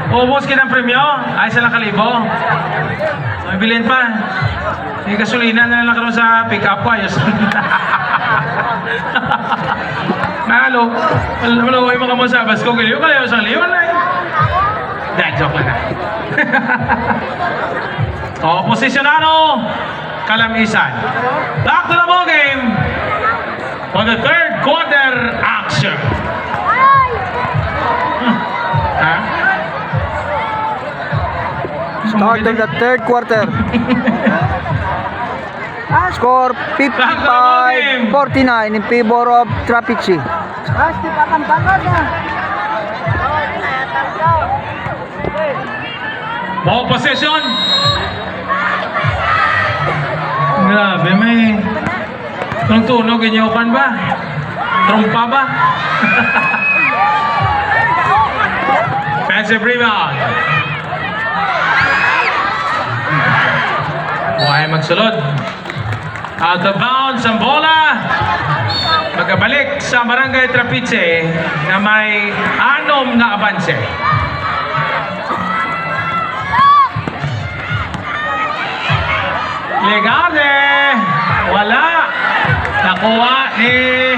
Ubus ka ng premyo? Ay, 1,000. May bilhin pa. May gasolina na lang karoon sa pick-up ko. Ayos. Nalo. Wala ko yung mga masabas ko. Kaya yung isang liwan na yun. Dahil joke lang na. Posisyonado. Kalamisan. Back to the ball game for the third quarter action. Start of the third quarter. Score 55-49 in favor of Trapici. Ball possession. Grabe, may tunog inyokan ba? Trumpa ba? Offensive rebound. Buhay magsulod. Out of bounds ang bola. Magkabalik sa Barangay Trapiche na may 6 na abanse. Legarde. Wala. Nakuha ni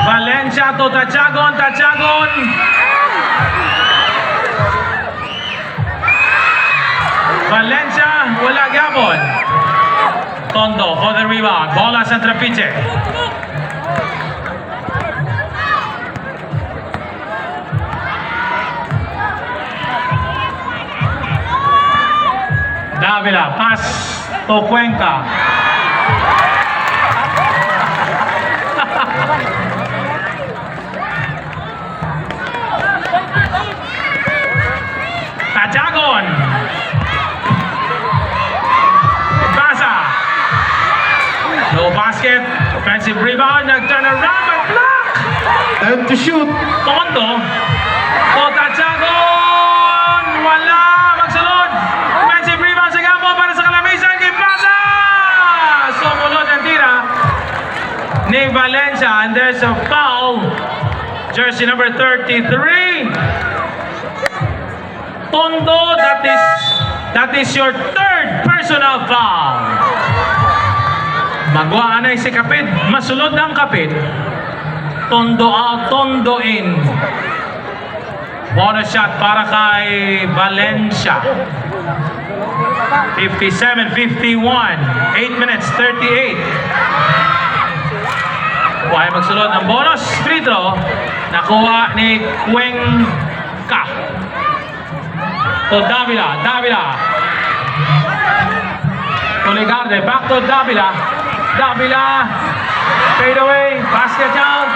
Valencia to Tachagon. Valencia, wala gabon. Tondo for the rebound. Bola sa Trapiche. Davila, pass to Cuenca. Tajagon. Basa. No basket. Offensive rebound. Nag-turn around. Block. Time to shoot. Tondo. O Tajagon. Wala. Magsulod. Offensive rebound sa Gambo para sa Kalamisan. Kipasa. Sumulod ang tira ni Valencia. And there's a foul. Jersey number 33. Tondo, that is your third personal foul. Magwaan ay si Kapit. Masulod ang Kapit. Tondo out, Tondo in. Bonus shot para kay Valencia. 57-51. 8 minutes, 38. Buhay magsulod ang bonus free throw. Nakuha ni Cuenca. To Davila. To Legarde. Back to Davila. Fade away. Basket down.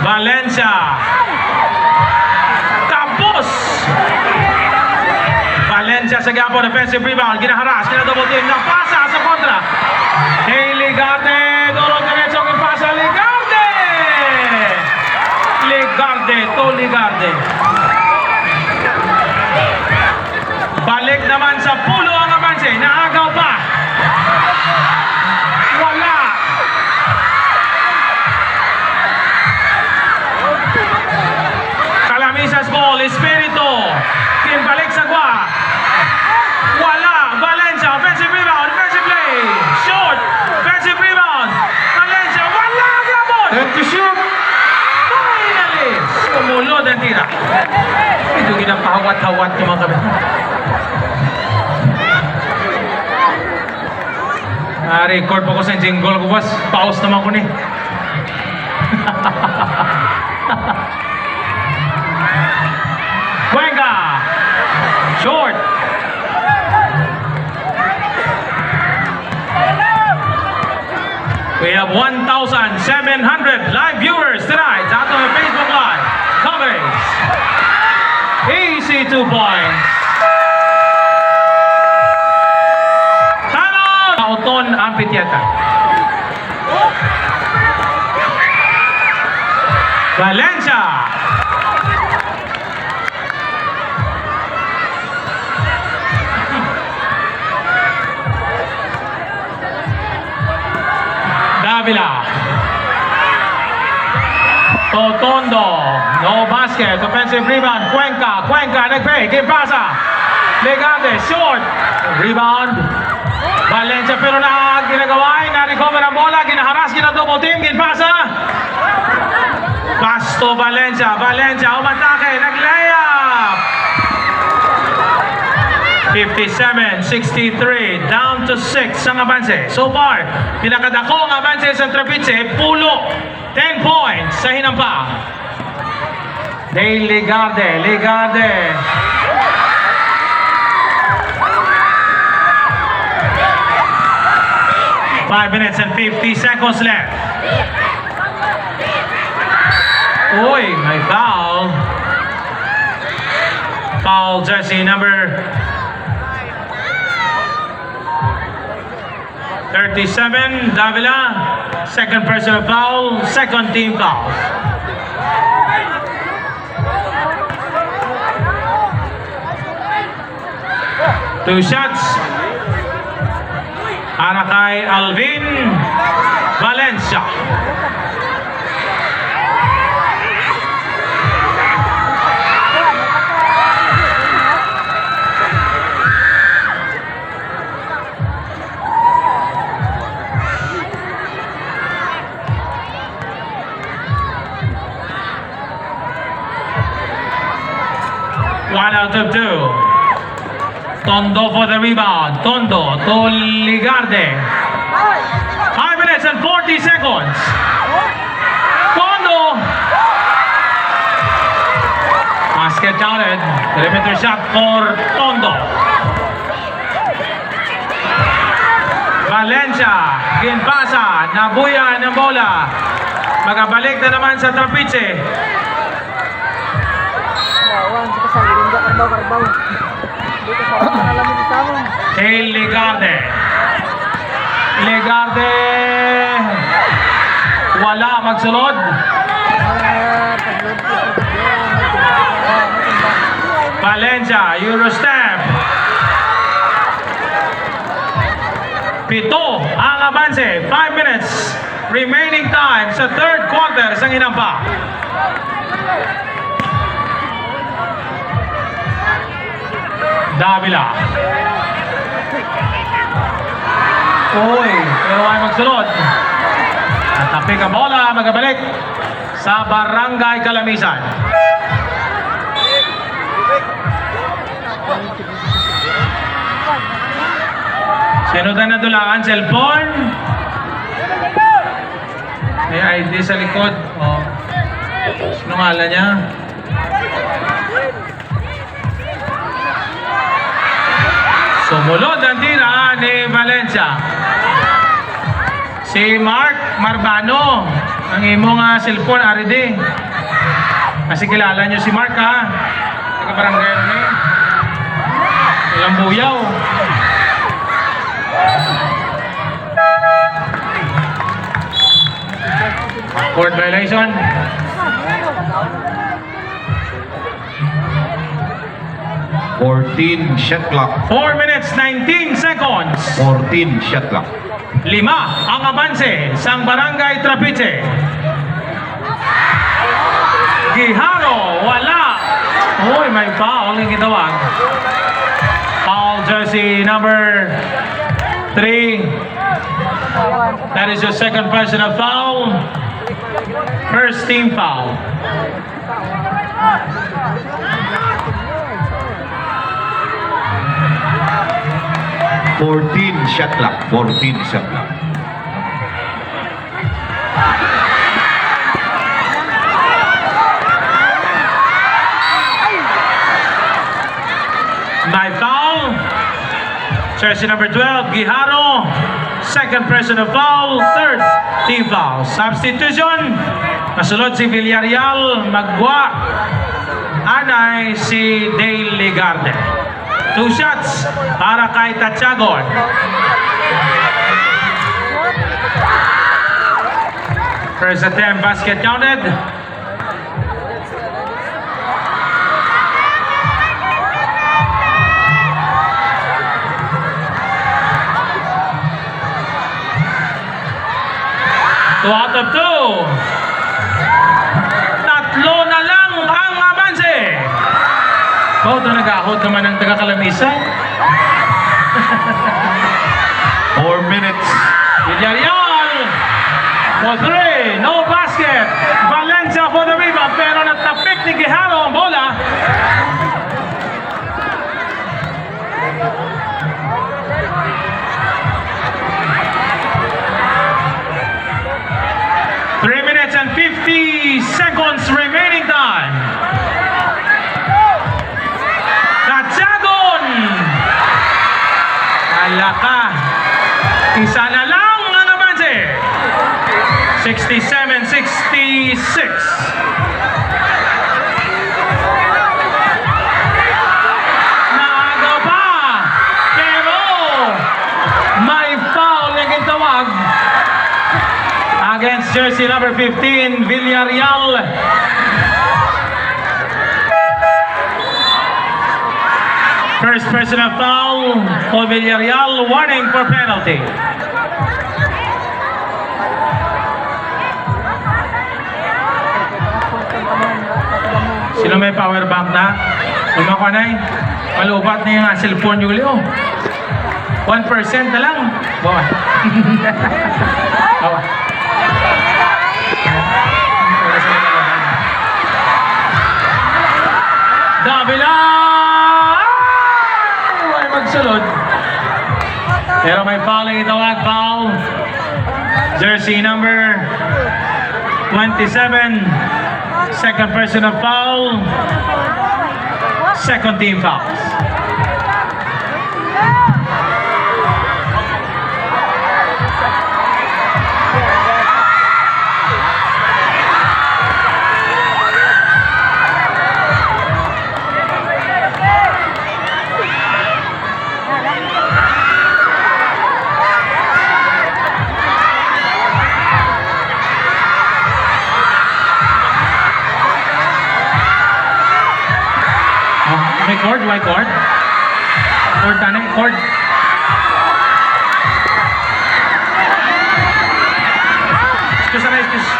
Valencia. Tapos. Valencia sa gapon. Defensive rebound. Ginaharas. Double team. Napasa sa kontra. Hey, Legarde. Dolo diretso ang pasa. Legarde to Legarde. Balik naman sa pulo ang abanse. Naagaw pa. Wala. Calamisas ball. Espiritu. Kimbalik sa gwa. Wala. Valencia. Offensive rebound. Offensive play. Short. Offensive rebound. Valencia. Wala. Gabon. Time to shoot. Finally. Sumulod ang tira. Ito ginapahawat-hawat yung mga kabit. Record po ko sa jingle ko, boss. Pause naman ko ni. Cuenca. Short. We have 1,700 live viewers tonight out on Facebook Live. Coverage. Easy 2 points. Timeout. Auton Amphitheater. Valencia. Davila. Totondo. No basket. Offensive rebound. Cuenca. Nagpay. Game pasa. Legade. Short. Rebound. Valencia pero na ginagawa. Na-recover ang bola. Ginaharas. Double team. Game pasa. Pasto Valencia. Umatake. Nag-layup. 57-63, down to 6 ang Avance. So far, pinakadako ang Avance sa Trapiche, pulo, 10 points sa hinampang. Dale Ligarde. 5 minutes and 50 seconds left. Uy, may foul. Foul jersey number 37, Davila, second personal foul, second team foul. Two shots. Para kay Alvin Valencia. One out of two. Tondo for the rebound. Tondo to Ligarde. 5 minutes and 40 seconds. Tondo. Basket counted. Perimeter shot for Tondo. Valencia. Ginpasa. Nabuya ng bola. Magabalik na naman sa Trapiche. Kay Ligarde. Wala magsulod. Valencia, Eurostep. 7 ang Avance. 5 minutes remaining time sa third quarter sa hinampa. Davila. Uy, pero ay magsulod. Natapik ang bola, magabalik sa Barangay Calamisan. Sinudan na dulangan, cellphone. May ID sa likod. Oh. Sino ngala niya? Sumunod ang tira ni Valencia. Si Mark Marbano. Ang imong cellphone, RD. Kasi kilala nyo si Mark ha. Taga-barangay ni. Ilang buyaw. Court violation. Shot clock. 4 minutes, 19 seconds. 14 shot clock. 5 ang Avance sang Barangay Trapiche. Giharo, wala. Uy, may foul yung gitawag. Foul jersey number 3. That is your second personal foul. First team foul. Shot clock. 14 shot clock. May foul. Jersey number 12, Giharo. Second personal foul. Third team foul. Substitution. Masulod si Villarreal. Magwa. Anay si Dale Ligarde. 2 shots para kay Tachagon. First attempt, basket counted. 2 out of 2. Tatlo na lang ang abanse. Oh, ito nag-ahod naman ang taga-Kalamisan. 4 minutes. Villarreal for 3. No basket. Valencia for the rebound. Pero natapik ni Quijano ang bola. Three minutes and 50 seconds remaining time. Katsagon! Alaka. Isa na lang ang abanse. 67-66. Naagaw pa. Pero may foul na gintawag against jersey number 15, Villarreal. First personal foul for Villarreal, warning for penalty. Sino may power bank na? Lumakanay. Malubat na yung cellphone yung liyo. 1% na lang. Bawa. Bawa. Davila! Ay, magsulod. Pero may foul ang itawag. Foul. Jersey number 27. Second personal foul. Second team fouls. May cord? Why cord? Cord tanay? Cord? Excuse na, excuse.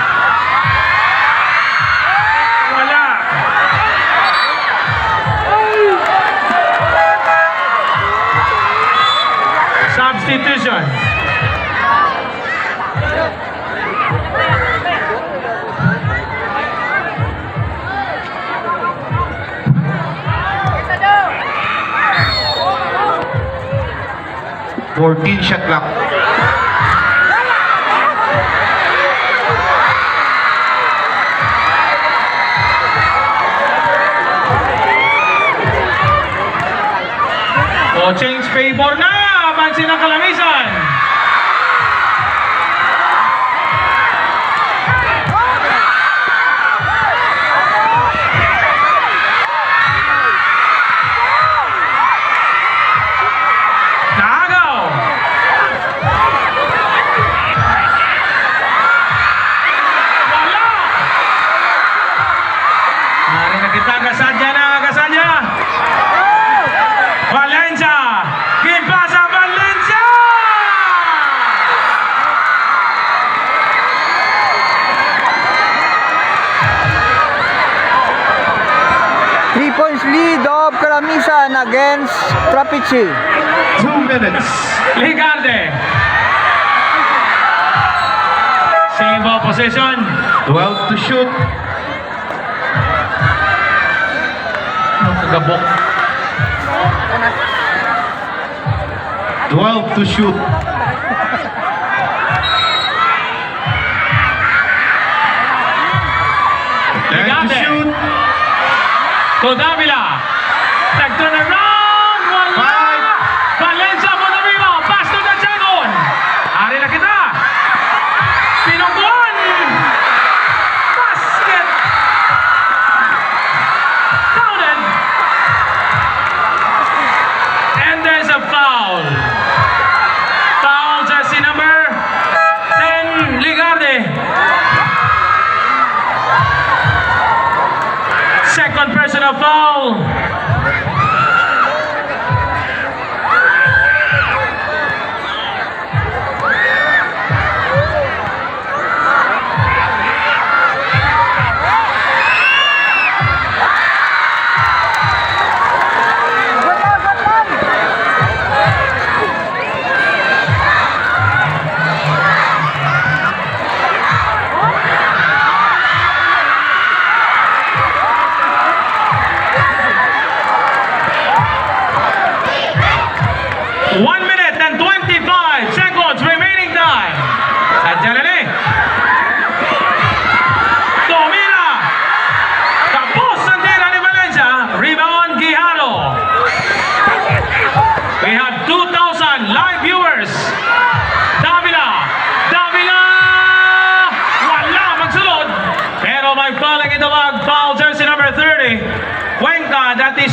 Wala. Substitution. Fourteen shot clock. O change favor na. Pansin ng Kalamisan. Naagaw. Wala. Nari na kita kasadya na kasadya. Valencia! ¿Qué pasa, Valencia? Three points lead of Kalamisan against Trapiche. 2 minutes. Ligarde. Same ball possession. 12 to shoot. Kagabok. 12 to shoot. Ten to Ligate. shoot. To Davila. Tag-turn around. Wala. Five. Valencia for the rebound. Pass to the second. Ari na kita. Pinungkuhan. Basket. Counted. And there's a foul. Foul jersey number 10, Ligarde. Second personal foul.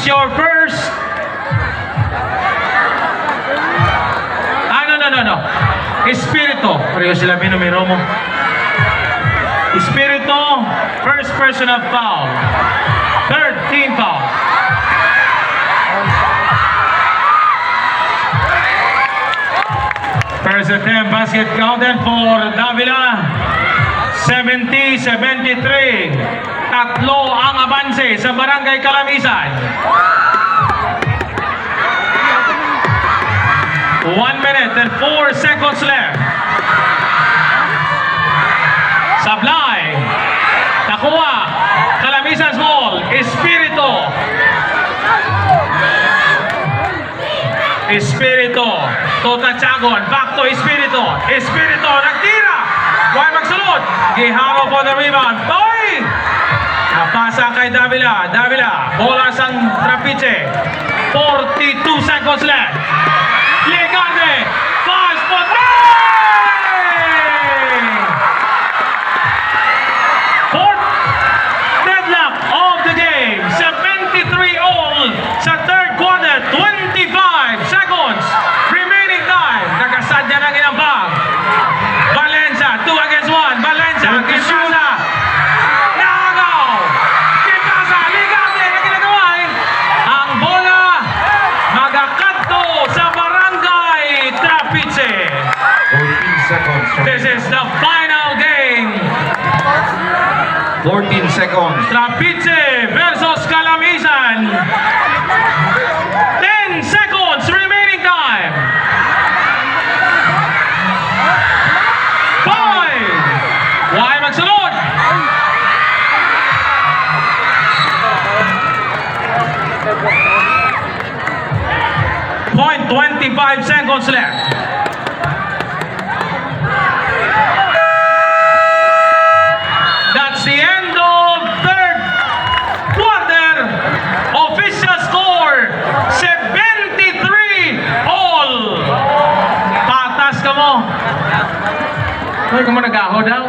your first... No. Espiritu. Pareho sila minumero mo. Espiritu, first personal foul. Third team foul. First attempt basket counted for Davila. 70-73. Tatlo ang abanse sa Barangay Calamisan. 1 minute and 4 seconds left. Sablay. Nakuha. Calamisan's ball. Espiritu. Espiritu. Totachagon. Back to Espiritu. Espiritu. Nagtira. Huwag magsulot. Giharo for the rebound. Boy! Napasa kay Davila. Davila. Bola sang Trapiche. 42 seconds left. Legarde. Fast for three! Fourth deadlock of the game. 73 all sa third quarter. 25 seconds remaining time. Nakasadya ng ilang bag. Valencia, 2 against 1. Valencia, Kipasa. Nakagaw. Kipasa, Ligate na ginagaway. Ang bola magakadto sa Barangay Trapiche. 14 seconds. This is the final game. 14 seconds. Trapiche versus Calamisan. 10 seconds remaining time. 5. Why magsunod? Point 25 seconds left. That's the end of third quarter. Official score 73 all. Patas ka mo. Ay, kung mo nag-aho daw.